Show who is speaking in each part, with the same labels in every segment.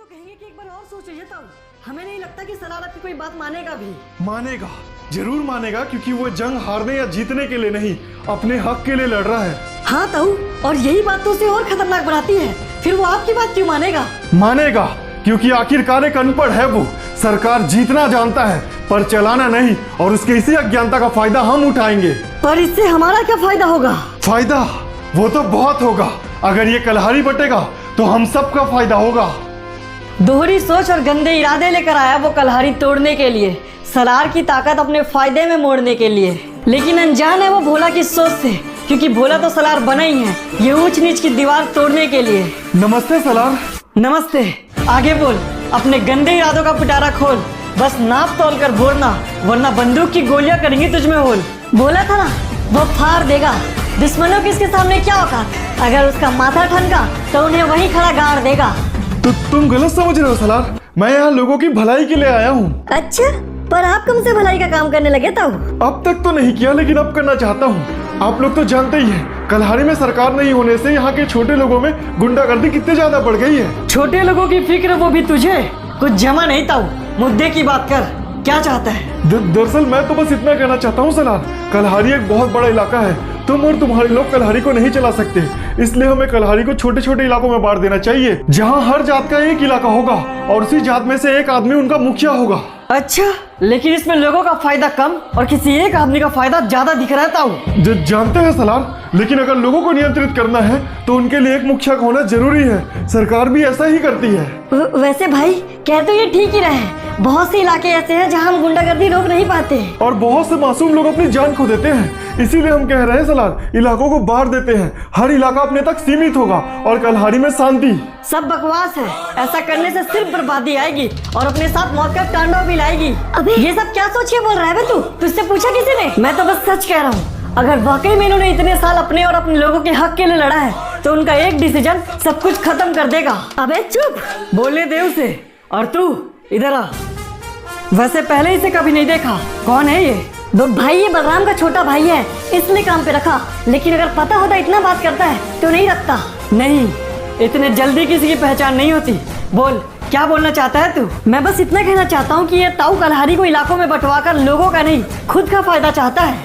Speaker 1: तो कहेंगे कि एक बार और सोचो ये ताऊ। हमें नहीं लगता कि सलार आपकी कोई बात मानेगा भी।
Speaker 2: मानेगा, जरूर मानेगा, क्योंकि वो जंग हारने या जीतने के लिए नहीं, अपने हक के लिए लड़ रहा है।
Speaker 1: हाँ ताऊ, और यही बात तो उसे और खतरनाक बनाती है। फिर वो आपकी बात क्यों मानेगा?
Speaker 2: मानेगा, क्योंकि आखिरकार एक अनपढ़ है वो। सरकार जीतना जानता है पर चलाना नहीं, और उसके इसी अज्ञानता का फायदा हम उठाएंगे।
Speaker 1: पर इससे हमारा क्या फायदा होगा?
Speaker 2: फायदा वो तो बहुत होगा। अगर ये कलहारी बटेगा तो हम सबका फायदा होगा।
Speaker 1: दोहरी सोच और गंदे इरादे लेकर आया वो कलहारी तोड़ने के लिए, सलार की ताकत अपने फायदे में मोड़ने के लिए। लेकिन अनजान है वो भोला की सोच से, क्योंकि भोला तो सलार बना ही है ये ऊंच नीच की दीवार तोड़ने के लिए।
Speaker 2: नमस्ते सलार।
Speaker 1: नमस्ते। आगे बोल, अपने गंदे इरादों का पिटारा खोल। बस नाप तोल कर बोलना, वरना बंदूक की गोलियां करेंगी तुझमें होल। बोला था ना वो फाड़ देगा। दुश्मनों की इसके सामने क्या औकात? अगर उसका माथा ठनका तो उन्हें वहीं खड़ा गाड़ देगा।
Speaker 2: तो तुम गलत समझ रहे हो सलार। मैं यहाँ लोगों की भलाई के लिए आया हूँ।
Speaker 1: अच्छा, पर आप कब से भलाई का काम करने लगे ताऊ?
Speaker 2: अब तक तो नहीं किया, लेकिन अब करना चाहता हूँ। आप लोग तो जानते ही हैं, कलहारी में सरकार नहीं होने से यहाँ के छोटे लोगों में गुंडागर्दी कितनी ज्यादा बढ़ गई है।
Speaker 1: छोटे लोगों की फिक्र वो भी तुझे कुछ जमा नहीं ताऊ। मुद्दे की बात कर, क्या चाहता है?
Speaker 2: दरअसल मैं तो बस इतना कहना चाहता हूँ सलार, कलहारी एक बहुत बड़ा इलाका है। तुम और तुम्हारे लोग कलहारी को नहीं चला सकते, इसलिए हमें कलहारी को छोटे छोटे इलाकों में बांट देना चाहिए, जहाँ हर जात का एक इलाका होगा और उसी जात में से एक आदमी उनका मुखिया होगा।
Speaker 1: अच्छा, लेकिन इसमें लोगों का फायदा कम और किसी एक आदमी का फायदा ज्यादा दिख रहा है।
Speaker 2: जानते हैं सलार, लेकिन अगर लोगों को नियंत्रित करना है तो उनके लिए एक मुखिया होना जरूरी है। सरकार भी ऐसा ही करती है।
Speaker 1: वैसे भाई कह तो ये ठीक ही रहे। बहुत से इलाके ऐसे हैं जहाँ हम गुंडागर्दी रोक नहीं पाते
Speaker 2: और बहुत से मासूम लोग अपनी जान खो देते हैं। इसीलिए हम कह रहे हैं सलार, इलाकों को बांट देते हैं। हर इलाका अपने तक सीमित होगा और कलहारी में शांति।
Speaker 1: सब बकवास है। ऐसा करने से सिर्फ बर्बादी आएगी और अपने साथ मौत का तांडव भी लाएगी। अबे ये सब क्या सोच के बोल रहा है तू? तुझसे पूछा किसी ने? मैं तो बस सच कह रहा हूँ। अगर वाकई में इन्होंने इतने साल अपने और अपने लोगों के हक के लिए लड़ा है तो उनका एक डिसीजन सब कुछ खत्म कर देगा। अबे चुप, बोलने दे उसे। और तू इधर आ। वैसे पहले इसे कभी नहीं देखा। कौन है ये? भाई ये बलराम का छोटा भाई है, इसलिए काम पे रखा। लेकिन अगर पता होता इतना बात करता है तो नहीं रखता। नहीं, इतने जल्दी किसी की पहचान नहीं होती। बोल, क्या बोलना चाहता है तू? मैं बस इतना कहना चाहता हूँ कि ये ताऊ कलहारी को इलाकों में बंटवाकर लोगों का नहीं खुद का फायदा चाहता है।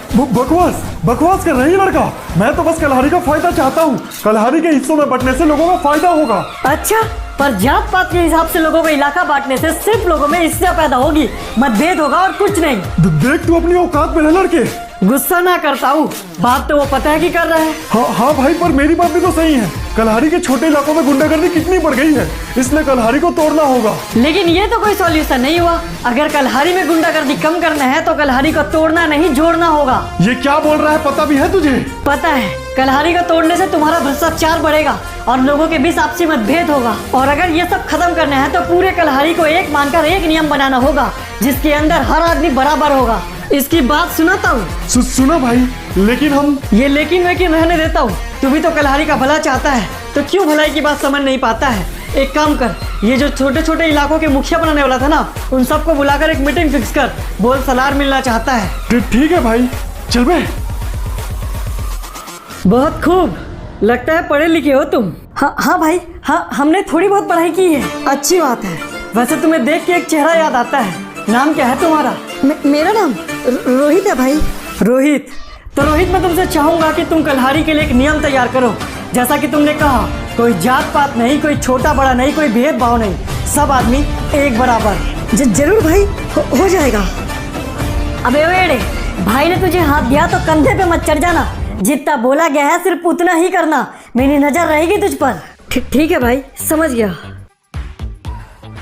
Speaker 2: बकवास कर रही लड़का। मैं तो बस कलहारी का फायदा चाहता हूँ। कलहारी के हिस्सों में बंटने से लोगों का फायदा होगा।
Speaker 1: अच्छा, पर जात पात के हिसाब से लोगों को इलाका बांटने से सिर्फ लोगों में इससे पैदा होगी, मतभेद होगा और कुछ नहीं।
Speaker 2: देख तू अपनी औकात में रह लड़के।
Speaker 1: गुस्सा ना करता हूँ, बात तो वो पता है कि कर रहा है।
Speaker 2: हाँ भाई, पर मेरी बात भी तो सही है। कलहारी के छोटे इलाकों में गुंडागर्दी कितनी बढ़ गई है, इसलिए कलहारी को तोड़ना होगा।
Speaker 1: लेकिन ये तो कोई सॉल्यूशन नहीं हुआ। अगर कलहारी में गुंडागर्दी कम करना है तो कलहारी को तोड़ना नहीं जोड़ना होगा।
Speaker 2: ये क्या बोल रहा है, पता भी है तुझे?
Speaker 1: पता है। कलहारी को तोड़ने से तुम्हारा भ्रष्टाचार बढ़ेगा और लोगों के बीच आपसी मतभेद होगा। और अगर ये सब खत्म करना है तो पूरे कलहारी को एक मानकर एक नियम बनाना होगा जिसके अंदर हर आदमी बराबर होगा। इसकी बात सुनाता हूँ।
Speaker 2: सुना भाई, लेकिन हम
Speaker 1: ये लेकिन रहने देता हूँ। तू भी तो कलहारी का भला चाहता है, तो क्यों भलाई की बात समझ नहीं पाता है? एक काम कर, ये जो छोटे छोटे इलाकों के मुखिया बनाने वाला था ना, उन सबको बुलाकर एक मीटिंग फिक्स कर। बोल सलार मिलना चाहता है।
Speaker 2: ठीक है भाई, चल बे।
Speaker 1: बहुत खूब, लगता है पढ़े लिखे हो तुम। हाँ भाई, हाँ हमने थोड़ी बहुत पढ़ाई की है। अच्छी बात है। वैसे तुम्हें देख के एक चेहरा याद आता है। नाम क्या है तुम्हारा? मेरा नाम रोहित है भाई। रोहित? तो रोहित, मैं तुमसे चाहूंगा कि तुम कलहारी के लिए एक नियम तैयार करो। जैसा कि तुमने कहा, कोई जात पात नहीं, कोई छोटा बड़ा नहीं, कोई भेदभाव नहीं, सब आदमी एक बराबर। जरूर भाई, हो जाएगा। अबे वेड़े, भाई ने तुझे हाथ दिया तो कंधे पे मत चढ़ जाना। जितना बोला गया है सिर्फ उतना ही करना। मेरी नजर रहेगी तुझ पर। ठीक है भाई, समझ गया।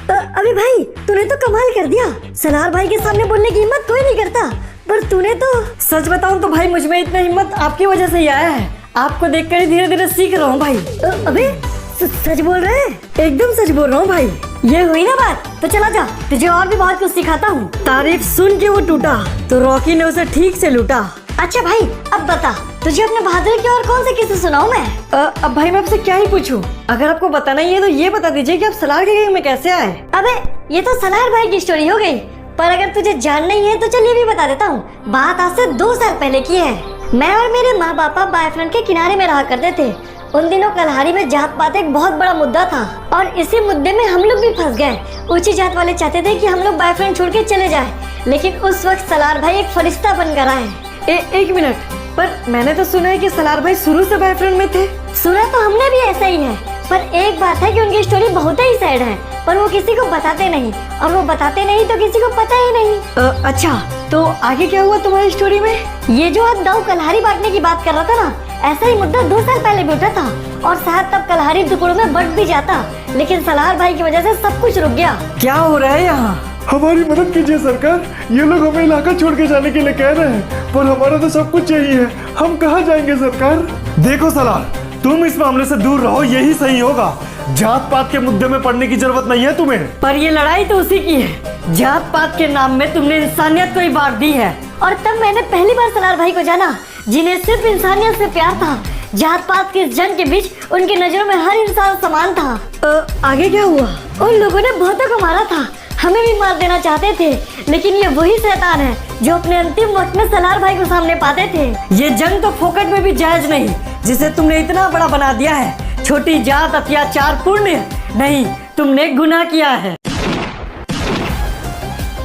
Speaker 1: अबे भाई, तूने तो कमाल कर दिया। सलार भाई के सामने बोलने की हिम्मत कोई नहीं करता, पर तूने तो। सच बताऊं तो भाई, मुझमें इतना हिम्मत आपकी वजह से ही आया है। आपको देखकर ही धीरे धीरे सीख रहा हूँ भाई। अबे सच बोल रहे हैं? एकदम सच बोल रहा हूँ भाई। ये हुई ना बात, तो चला जा, तुझे और भी बहुत कुछ सिखाता हूँ। तारीफ सुन के वो टूटा तो रॉकी ने उसे ठीक से लूटा। अच्छा भाई, अब बता, तुझे अपने बहादुर की और कौन से किस्से सुनाऊं मैं? अब भाई मैं आपसे क्या ही पूछूं? अगर आपको बताना ही है तो ये बता दीजिए कि आप सलार के गैंग में कैसे आए? अबे ये तो सलार भाई की स्टोरी हो गई, पर अगर तुझे जानना ही है तो चल ये भी बता देता हूँ। बात आज से 2 साल पहले की है। मैं और मेरे माँ बाप बॉयफ्रेंड के किनारे में रहा करते थे। उन दिनों कलहारी में जात पात एक बहुत बड़ा मुद्दा था और इसी मुद्दे में हम लोग भी फंस गए। ऊंची जात वाले चाहते थे कि हम लोग बॉयफ्रेंड छोड़ के चले जाएं, लेकिन उस वक्त सलार भाई एक फरिश्ता बनकर आए। एक मिनट, पर मैंने तो सुना है कि सलार भाई शुरू से बॉयफ्रेंड में थे। सुना तो हमने भी ऐसा ही है, पर एक बात है कि उनकी स्टोरी बहुत ही सैड है, पर वो किसी को बताते नहीं, और वो बताते नहीं तो किसी को पता ही नहीं। अच्छा, तो आगे क्या हुआ तुम्हारी स्टोरी में? ये जो आप दाऊ कलहारी बांटने की बात कर रहा था ना, ऐसा ही मुद्दा 2 साल पहले भी उठा था और शायद तब कलहारी टुकड़ों में बंट भी जाता, लेकिन सलार भाई की वजह से सब कुछ रुक गया। क्या हो रहा है यहाँ?
Speaker 2: हमारी मदद कीजिए सरकार, ये लोग हमें इलाका छोड़ के जाने के लिए कह रहे हैं, पर हमारा तो सब कुछ चाहिए है, हम कहाँ जाएंगे सरकार? देखो सलार, तुम इस मामले से दूर रहो, यही सही होगा। जात पात के मुद्दे में पड़ने की जरूरत नहीं है तुम्हें।
Speaker 1: पर ये लड़ाई तो उसी की है, जात पात के नाम में तुमने इंसानियत को ही बांट दी है। और तब मैंने पहली बार सलार भाई को जाना, जिन्हें सिर्फ इंसानियत से प्यार था। जात पात की जंग के बीच उनकी नजरों में हर इंसान समान था। आगे क्या हुआ? उन लोगों ने बहुतों को मारा था, हमें भी मार देना चाहते थे, लेकिन ये वही शैतान है जो अपने अंतिम वक्त में सलार भाई को सामने पाते थे। ये जंग तो फोकट में भी जायज नहीं, जिसे तुमने इतना बड़ा बना दिया है। छोटी जात अत्याचार पुण्य नहीं, तुमने गुनाह किया है।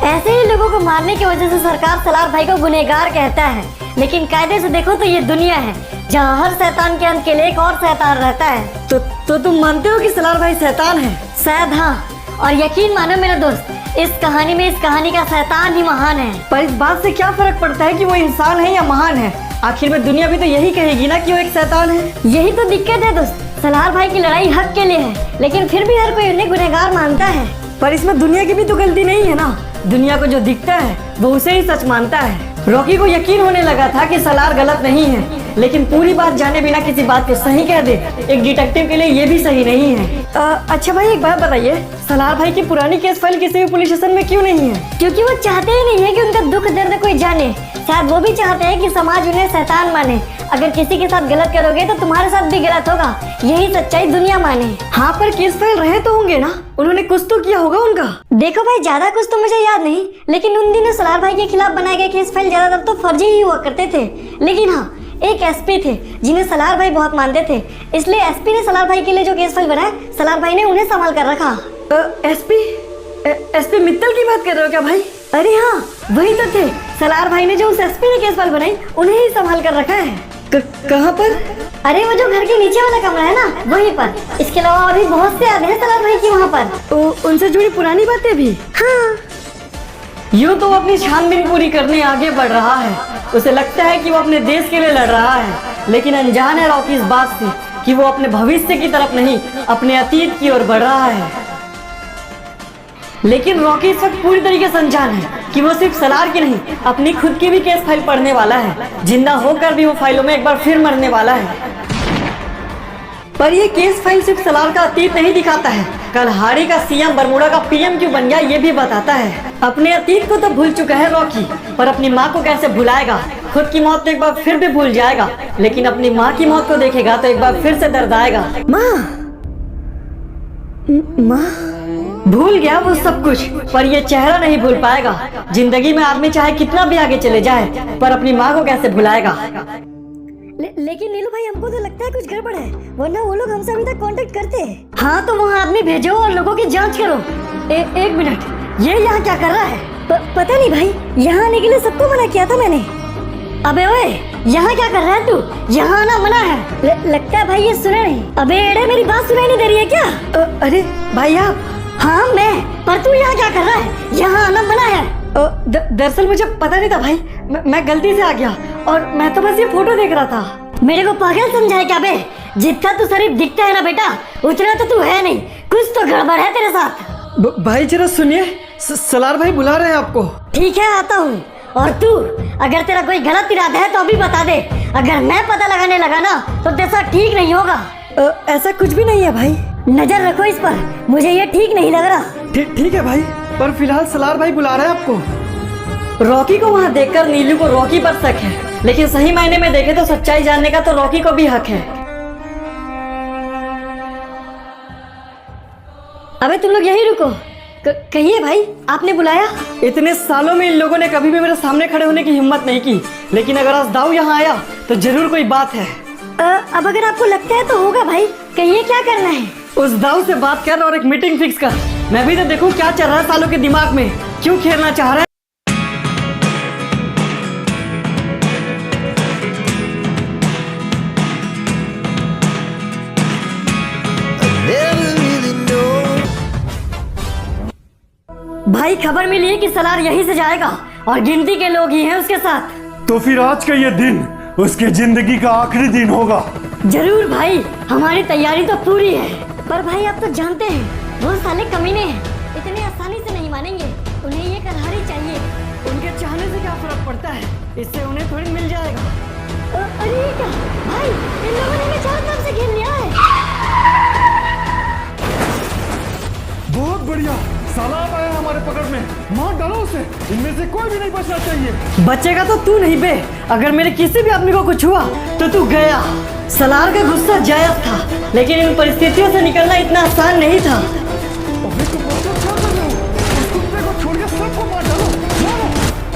Speaker 1: ऐसे ही लोगों को मारने की वजह से सरकार सलार भाई को गुनहगार कहता है, लेकिन कायदे से देखो तो ये दुनिया है जहाँ हर शैतान के अंत के लिए एक और शैतान रहता है। तो तुम मानते हो कि सलार भाई शैतान है? शायद हाँ, और यकीन मानो मेरे दोस्त, इस कहानी का शैतान ही महान है। पर इस बात से क्या फर्क पड़ता है कि वो इंसान है या महान है? आखिर में दुनिया भी तो यही कहेगी ना कि वो एक शैतान है। यही तो दिक्कत है दोस्त, सलार भाई की लड़ाई हक के लिए है, लेकिन फिर भी हर कोई उन्हें गुनहगार मानता है। पर इसमें दुनिया की भी तो गलती नहीं है ना, दुनिया को जो दिखता है वो उसे ही सच मानता है। रॉकी को यकीन होने लगा था कि सलार गलत नहीं है, लेकिन पूरी बात जाने बिना किसी बात को सही कह दे एक डिटेक्टिव के लिए ये भी सही नहीं है। अच्छा भाई, एक बात बताइए, सलार भाई की पुरानी केस फाइल किसी भी पुलिस स्टेशन में क्यों नहीं है? क्योंकि वो चाहते ही नहीं है कि उनका दुख दर्द कोई जाने। शायद वो भी चाहते हैं कि समाज उन्हें शैतान माने। अगर किसी के साथ गलत करोगे तो तुम्हारे साथ भी गलत होगा, यही सच्चाई दुनिया माने। हाँ, पर केस फाइल रहे तो होंगे ना, उन्होंने कुछ तो किया होगा उनका। देखो भाई, ज्यादा कुछ तो मुझे याद नहीं, लेकिन उन दिनों सलार भाई के खिलाफ बनाए गए केस फाइल ज्यादातर तो फर्जी ही हुआ करते थे। लेकिन हाँ, एक एसपी थे जिन्हें सलार भाई बहुत मानते थे, इसलिए एसपी ने सलार भाई के लिए जो केस फाइल बनाया, सलार भाई ने उन्हें संभाल कर रखा। एसपी मित्तल की बात कर रहे हो क्या भाई? अरे हाँ, वही तो थे। सलार भाई ने जो उस एसपी ने केस फाइल बनाई, उन्हें ही संभाल कर रखा है। कहाँ पर? अरे वो जो घर के नीचे वाला कमरा है ना, वहीं पर। इसके अलावा और भी बहुत से यादें हैं सलार भाई की वहाँ पर। उनसे जुड़ी पुरानी बातें भी? हाँ। यूँ तो वो अपनी छानबीन पूरी करने आगे बढ़ रहा है। उसे लगता है कि वो अपने देश के लिए लड़ रहा है, लेकिन अनजान है रॉकी इस बात से कि वो अपने भविष्य की तरफ नहीं, अपने अतीत की ओर बढ़ रहा है। लेकिन रॉकी इस वक्त पूरी तरीके से अनजान है कि वो सिर्फ सलार की नहीं, अपनी खुद की भी केस फाइल पढ़ने वाला है। जिंदा होकर भी वो फाइलों में एक बार फिर मरने वाला है। पर ये केस फाइल सिर्फ सलार का अतीत नहीं दिखाता है, कलहारी का सीएम बरमूडा का पीएम क्यों बन गया ये भी बताता है। अपने अतीत को तो भूल चुका है रॉकी, पर अपनी माँ को कैसे भुलाएगा? खुद की मौत तो एक बार फिर भी भूल जाएगा, लेकिन अपनी माँ की मौत को देखेगा तो एक बार फिर से दर्द आएगा। माँ भूल गया वो सब कुछ, पर ये चेहरा नहीं भूल पाएगा। जिंदगी में आदमी चाहे कितना भी आगे चले जाए, पर अपनी माँ को कैसे भुलाएगा? लेकिन नीलू भाई, हमको तो लगता है कुछ गड़बड़ है, वरना वो लोग हमसे अभी तक कांटेक्ट करते हैं। हाँ, तो वहाँ आदमी भेजो और लोगों की जांच करो। एक मिनट, ये यहाँ क्या कर रहा है? पता नहीं भाई, यहाँ आने के लिए सबको मना किया था मैंने। अबे ओए, यहाँ क्या कर रहा है तू? यहाँ आना मना है। लगता है भाई ये सुना नहीं। अबे एड़े, मेरी बात सुनाई नहीं दे रही है क्या? अरे भाई आप। हाँ मैं, पर तू यहाँ क्या कर रहा है? यहाँ आना मना है। दरअसल मुझे पता नहीं था भाई, मैं गलती से आ गया और मैं तो बस ये फोटो देख रहा था। मेरे को पागल समझा है क्या बे? जितना तू शरीफ दिखता है ना बेटा, उतना तो तू है नहीं। कुछ तो गड़बड़ है तेरे साथ।
Speaker 2: भाई जरा सुनिए, सलार भाई बुला रहे हैं आपको।
Speaker 1: ठीक है, आता हूँ। और तू, अगर तेरा कोई गलत इरादा है तो अभी बता दे। अगर मैं पता लगाने लगा ना तो तेरा ठीक नहीं होगा।
Speaker 2: ऐसा कुछ भी नहीं है भाई।
Speaker 1: नजर रखो इस पर, मुझे ये ठीक नहीं लग रहा।
Speaker 2: ठीक है भाई, पर फिलहाल सलार भाई बुला रहे हैं आपको।
Speaker 1: रॉकी को वहाँ देखकर नीलू को रॉकी पर शक है, लेकिन सही मायने में देखे तो सच्चाई जानने का तो रॉकी को भी हक है। अबे तुम लोग यही रुको। कहिए भाई, आपने बुलाया? इतने सालों में इन लोगों ने कभी भी मेरे सामने खड़े होने की हिम्मत नहीं की, लेकिन अगर आज दाऊ यहाँ आया तो जरूर कोई बात है। अब अगर आपको लगता है तो होगा भाई, कहिए क्या करना है। उस दाऊ से बात कर और एक मीटिंग फिक्स कर। मैं भी तो देखूं क्या चल रहा है सालों के दिमाग में, क्यों खेलना चाह रहा है। भाई खबर मिली है कि सलार यहीं से जाएगा और गिनती के लोग ही हैं उसके साथ।
Speaker 2: तो फिर आज का ये दिन उसके जिंदगी का आखिरी दिन होगा।
Speaker 1: जरूर भाई, हमारी तैयारी तो पूरी है। पर भाई आप तो जानते हैं वो साले कमीने हैं, इतने आसानी से नहीं मानेंगे। उन्हें ये कलहारी चाहिए। उनके चाहने से क्या फर्क पड़ता है, इससे उन्हें थोड़ी मिल जाएगा। अरे ये क्या भाई, इन लोगों ने हमें चारों तरफ से घेर लिया है।
Speaker 2: बहुत बढ़िया, सलार आया हमारे पकड़ में, मार डालो उसे। इनमें से कोई भी नहीं बचना चाहिए।
Speaker 1: बचेगा तो तू नहीं बे, अगर मेरे किसी भी आदमी को कुछ हुआ तो तू गया। सलार का गुस्सा जायज था, लेकिन इन परिस्थितियों से निकलना इतना आसान नहीं था।
Speaker 2: अबे तुम क्या कर रहे हो? उस कुत्ते को छोड़िए, सबको मार डालो। मारो।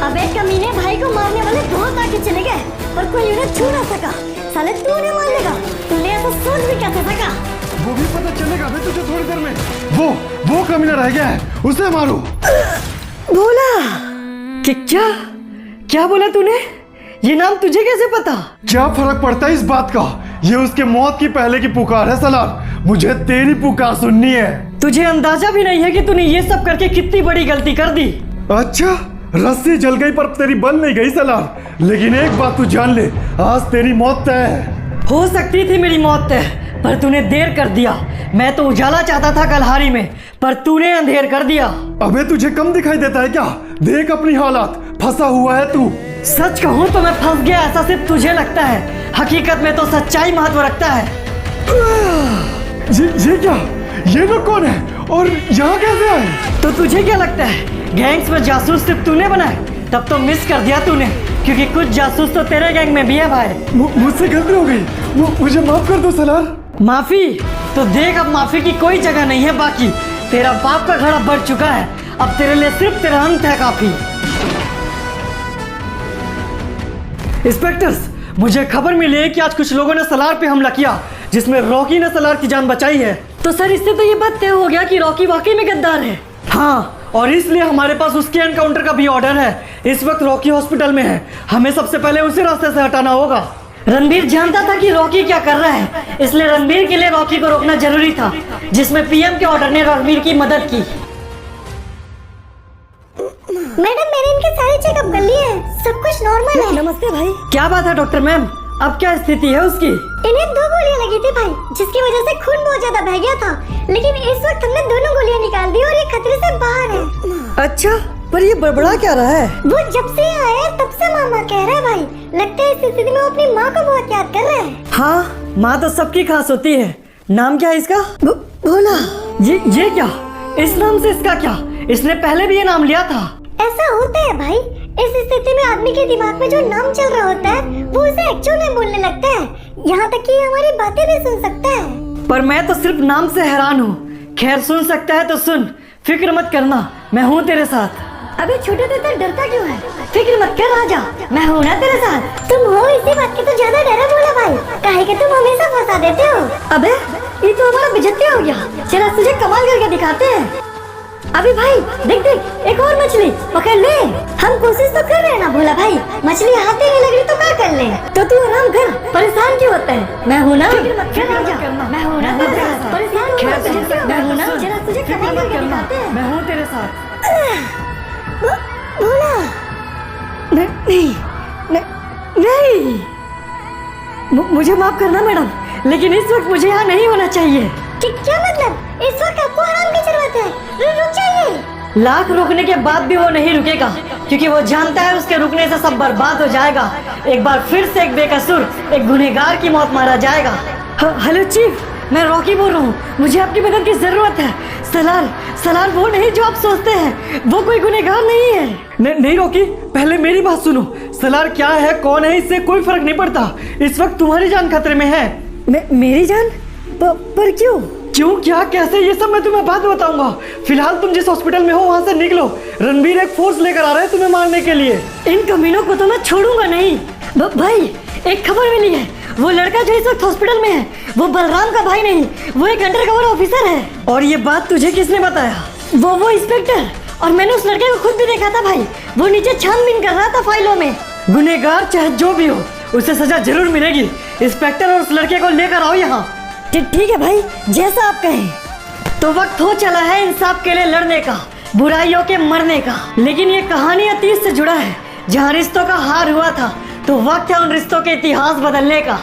Speaker 1: अबे कमीने, भाई को मारने वाले बहुत आगे चले गए पर कोई उन्हें छू ना सका। साले तू उन्हें मार लेगा, तूने ऐसा सोच भी कैसे सका।
Speaker 2: वो भी पता चलेगा बे तुझे थोड़ी देर में। वो कमीना रह गया है, उसे मारो।
Speaker 1: बोला कि क्या बोला तूने? ये नाम तुझे कैसे पता?
Speaker 2: क्या फर्क पड़ता है इस बात का? ये उसके मौत की पहले की पुकार है सलार। मुझे तेरी पुकार सुननी है।
Speaker 1: तुझे अंदाजा भी नहीं है कि तूने ये सब करके कितनी बड़ी गलती कर दी।
Speaker 2: अच्छा, रस्सी जल गई पर तेरी बन नहीं गई सलार। लेकिन एक बात तू जान ले, आज तेरी मौत तय है।
Speaker 1: हो सकती थी मेरी मौत तय, पर तूने देर कर दिया। मैं तो उजाला चाहता था कलहारी में, पर तूने अंधेर कर दिया।
Speaker 2: अबे तुझे कम दिखाई देता है क्या? देख अपनी हालात, फंसा हुआ है तू।
Speaker 1: सच कहूँ तो मैं फंस गया, ऐसा सिर्फ तुझे लगता है। हकीकत में तो सच्चाई महत्व रखता है।
Speaker 2: ये क्या? ये लोग कौन है और यहाँ कैसे आए?
Speaker 1: तो तुझे क्या लगता है गैंग्स में जासूस सिर्फ तूने बनाए? तब तो मिस कर दिया तूने, क्योंकि कुछ जासूस तो तेरे गैंग में भी है भाई।
Speaker 2: मुझसे गलती हो गई, मुझे माफ कर दो सलार।
Speaker 1: माफी? तो देख अब माफी की कोई जगह नहीं है बाकी। तेरा बाप का घड़ा बढ़ चुका है, अब तेरे लिए सिर्फ तेरा अंत है काफी। इंस्पेक्टर्स, मुझे खबर मिली है कि आज कुछ लोगों ने सलार पे हमला किया, जिसमें रॉकी ने सलार की जान बचाई है। तो सर इससे तो ये बात तय हो गया कि रॉकी वाकई में गद्दार है। हाँ, और इसलिए हमारे पास उसके एनकाउंटर का भी ऑर्डर है। इस वक्त रॉकी हॉस्पिटल में है, हमें सबसे पहले उसे रास्ते से हटाना होगा। रणबीर जानता था कि रॉकी क्या कर रहा है, इसलिए रणबीर के लिए रॉकी को रोकना जरूरी था, जिसमें पीएम के ऑर्डर ने रणबीर की मदद की।
Speaker 3: मैडम, मैंने इनके सारे चेकअप कर लिए हैं, सब कुछ नॉर्मल है।
Speaker 1: नमस्ते भाई। क्या बात है डॉक्टर मैम, अब क्या स्थिति है उसकी?
Speaker 3: इन्हें 2 गोलियां लगी थी भाई, जिसकी वजह से खून बहुत ज्यादा बह गया था, लेकिन इस वक्त हमने दोनों गोलियां निकाल दी और ये खतरे से बाहर है।
Speaker 1: अच्छा, पर ये बड़बड़ा क्या रहा है?
Speaker 3: वो जब से आया है तब से मामा कह रहा है भाई। लगता है इस स्थिति में वो अपनी माँ को बहुत याद कर रहा है।
Speaker 1: हाँ, माँ तो सबकी खास होती है। नाम क्या है इसका? भोला। ये क्या? इस नाम से इसका क्या? इसने पहले भी ये नाम लिया था।
Speaker 3: ऐसा होता है भाई, इस स्थिति में आदमी के दिमाग में जो नाम चल रहा होता है वो उसे एक्चुअल में बोलने लगता है। यहाँ तक कि हमारी बातें भी सुन सकता है।
Speaker 1: पर मैं तो सिर्फ नाम से हैरान हूँ। खैर, सुन सकता है तो सुन, फिक्र मत करना, मैं हूँ तेरे साथ।
Speaker 3: अबे छोटे तो डरता क्यों है?
Speaker 1: फिक्र मत कर राजा, मैं हूँ ना तेरे साथ।
Speaker 3: तुम हो इसी बात की तो ज्यादा डरा बोला भाई, काहे कि तुम हमेशा फंसा देते हो।
Speaker 1: अबे ये तो हमारा बेइज्जती हो गया। चल तुझे कमाल करके दिखाते हैं।
Speaker 3: अभी भाई देख एक और मछली पकड़ ले। हम कोशिश तो कर रहे हैं ना भोला भाई, मछली हाथ ही नहीं लग रही तो क्या कर ले?
Speaker 1: तो तू आराम कर, परेशान क्यों होता है? मैं हूँ ना,
Speaker 3: मैं हूँ ना तेरे साथ। परेशान क्यों होता है?
Speaker 1: मैं हूँ ना,
Speaker 3: जरा तुझे कमाल करके दिखाते हैं।
Speaker 1: मैं हूँ तेरे साथ।
Speaker 3: भोला
Speaker 1: नहीं, मुझे माफ करना मैडम, लेकिन इस वक्त मुझे यहाँ नहीं होना चाहिए।
Speaker 3: क्या मतलब? इस वक्त आपको आराम की जरूरत है, रुक जाइए।
Speaker 1: लाख रुकने के बाद भी वो नहीं रुकेगा, क्योंकि वो जानता है उसके रुकने से सब बर्बाद हो जाएगा। एक बार फिर से एक बेकसूर, एक गुनहगार की मौत मारा जाएगा। हेलो चीफ, मैं रॉकी बोल रहा हूँ, मुझे आपकी मदद की जरूरत है। सलार वो नहीं जो आप सोचते हैं, वो कोई गुनहगार नहीं है। नहीं रॉकी, पहले मेरी बात सुनो। सलार क्या है, कौन है, इससे कोई फर्क नहीं पड़ता। इस वक्त तुम्हारी जान खतरे में है। मेरी जान? पर क्यों क्या, कैसे, ये सब मैं तुम्हें बाद में बताऊंगा। फिलहाल तुम जिस हॉस्पिटल में हो वहाँ से निकलो। रणबीर एक फोर्स लेकर आ रहा है तुम्हें मारने के लिए। इन कमीनों को तो मैं छोड़ूंगा नहीं। भाई एक खबर मिली है, वो लड़का जो इस वक्त हॉस्पिटल में है वो बलराम का भाई नहीं, वो एक अंडरकवर ऑफिसर है। और ये बात तुझे किसने बताया? वो इंस्पेक्टर। और मैंने उस लड़के को खुद भी देखा था भाई, वो नीचे छानबीन कर रहा था फाइलों में। गुनहगार चाहे जो भी हो उसे सजा जरूर मिलेगी। इंस्पेक्टर और उस लड़के को लेकर आओ यहाँ। ठीक है भाई, जैसा आप कहें। तो वक्त हो चला है इंसाफ के लिए लड़ने का, बुराइयों के मरने का। लेकिन ये कहानी अतीत से जुड़ा है, जहाँ रिश्तों का हार हुआ था, तो वक्त है उन रिश्तों के इतिहास बदलने का।